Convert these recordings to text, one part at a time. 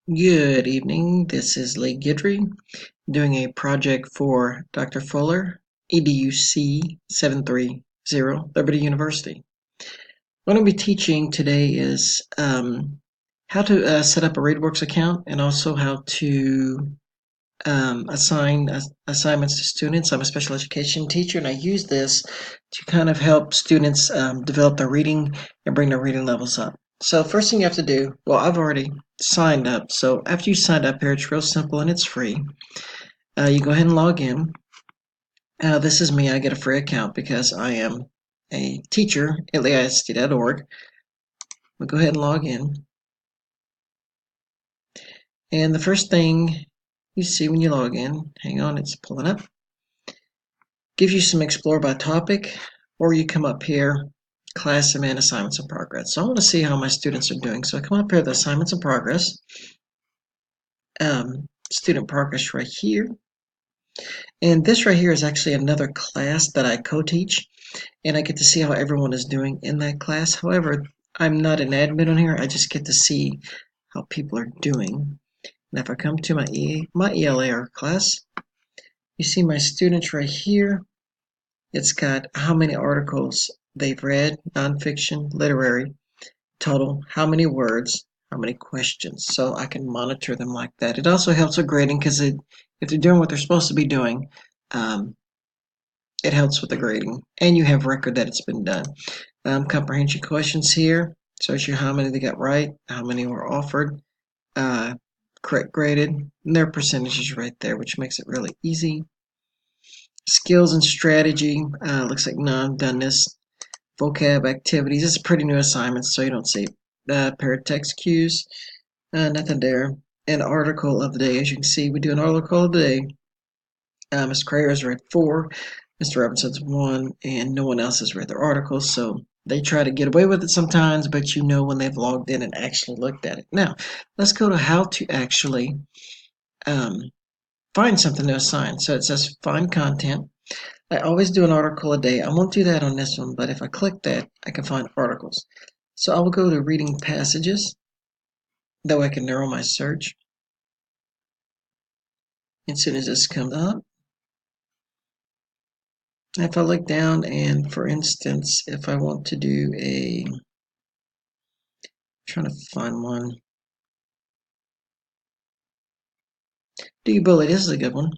Good evening. This is Lee Guidry doing a project for Dr. Fuller, EDUC 730, Liberty University. What I'll be teaching today is how to set up a ReadWorks account and also how to assign assignments to students. I'm a special education teacher and I use this to kind of help students develop their reading and bring their reading levels up. So first thing you have to do, well, I've already signed up. So after you signed up here, it's real simple and it's free. You go ahead and log in. This is me. I get a free account because I am a teacher at leisd.org. We'll go ahead and log in. And the first thing you see when you log in, hang on, it's pulling up, gives you some explore by topic, or you come up here, class and assignments in progress. So I want to see how my students are doing. So I come up here, the assignments in progress, student progress right here. And this right here is actually another class that I co-teach, and I get to see how everyone is doing in that class. However, I'm not an admin on here. I just get to see how people are doing. And if I come to my ELA class, you see my students right here. It's got how many articles they've read, nonfiction, literary, total, how many words, how many questions. So I can monitor them like that. It also helps with grading because if they're doing what they're supposed to be doing, it helps with the grading. And you have record that it's been done. Comprehension questions here shows you how many they got right, how many were offered, correct graded, and their percentages right there, which makes it really easy. Skills and strategy, looks like none done this. Vocab activities, it's a pretty new assignment, so you don't see paratext cues, nothing there. An article of the day, as you can see, we do an article of the day. Ms. Crayer has read 4, Mr. Robinson's 1, and no one else has read their articles, so they try to get away with it sometimes, but you know when they've logged in and actually looked at it. Now, let's go to how to actually find something to assign. So it says find content. I always do an article a day. I won't do that on this one, but if I click that, I can find articles. So I will go to reading passages, though I can narrow my search. As soon as this comes up, if I look down and, for instance, if I want to do I'm trying to find one. Do You Bully? This is a good one.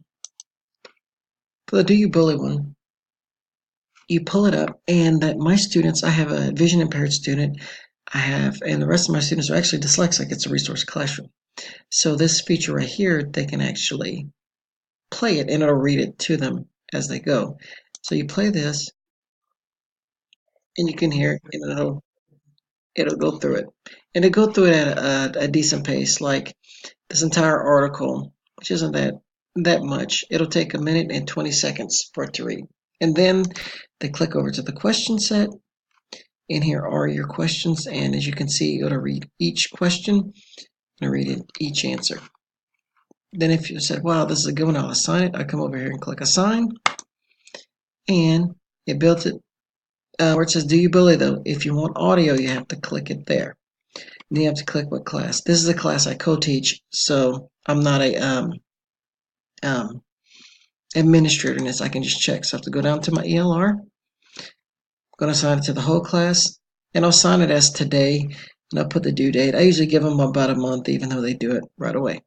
For the Do You Bully one, you pull it up, and that my students, I have a vision impaired student, and the rest of my students are actually dyslexic. It's a resource classroom. So this feature right here, they can actually play it and it'll read it to them as they go. So you play this and you can hear it and it'll go through it. And it'll go through it at a decent pace, like this entire article, which isn't that much. It'll take 1 minute and 20 seconds for it to read. And then they click over to the question set, and here are your questions, and as you can see, it'll read each question and read each answer. Then if you said, wow, this is a good one, I'll assign it. I come over here and click assign, and it built it where it says Do You Bully, though. If you want audio, you have to click it there. And you have to click what class. This is a class I co-teach, so I'm not a administrator in this. I can just check. So I have to go down to my ELR. I'm going to assign it to the whole class, and I'll assign it as today, and I'll put the due date. I usually give them about a month, even though they do it right away.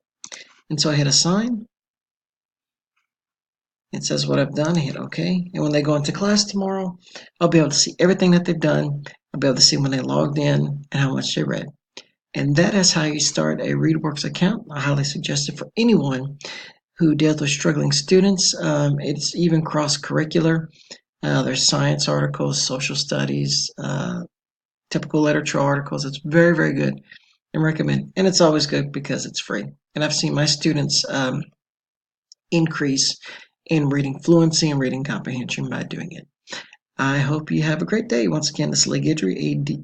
And so I hit assign. It says what I've done. I hit OK. And when they go into class tomorrow, I'll be able to see everything that they've done. I'll be able to see when they logged in and how much they read. And that is how you start a ReadWorks account. I highly suggest it for anyone who deals with struggling students. It's even cross-curricular. There's science articles, social studies, typical literature articles. It's very, very good and recommend. And it's always good because it's free. And I've seen my students increase in reading fluency and reading comprehension by doing it. I hope you have a great day. Once again, this is Lee Guidry,